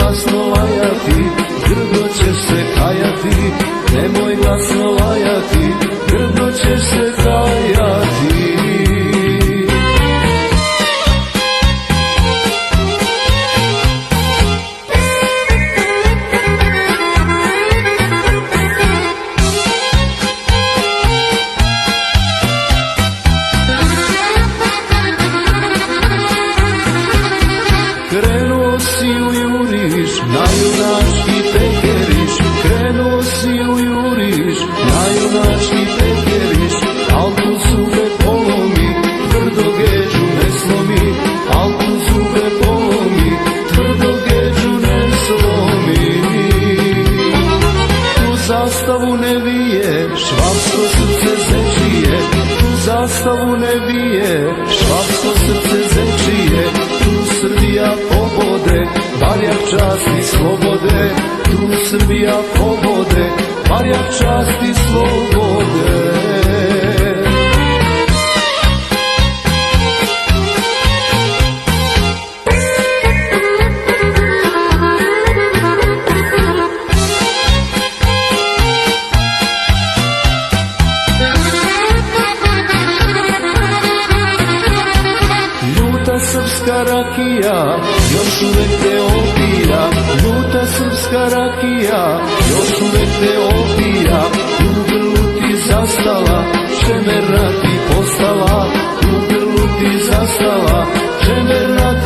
glasno lajati, grdo ćeš se kajati. Nemoj glasno lajati, grdo ćeš se kajati. Krenuo si u juriš, na junački pekeriš. Krenuo si u juriš, na junački pekeriš. Al tu zube polomi, tvrdo geđu ne slomi. Al tu zube polomi, tvrdo geđu ne slomi. Tu zastavu ne vije, švapsko srce zečije. Tu zastavu ne vije, švapsko srce zečije. Srbija pobode, barjak časti slobode. Tu Srbija pobode, barjak časti slobode. Ljuta srpska rakija, još uvek te opija. Ljuta srpska rakija, još uvek te opija. U grlu ti zastala, čemerna ti postala. U grlu ti zastala, čemerna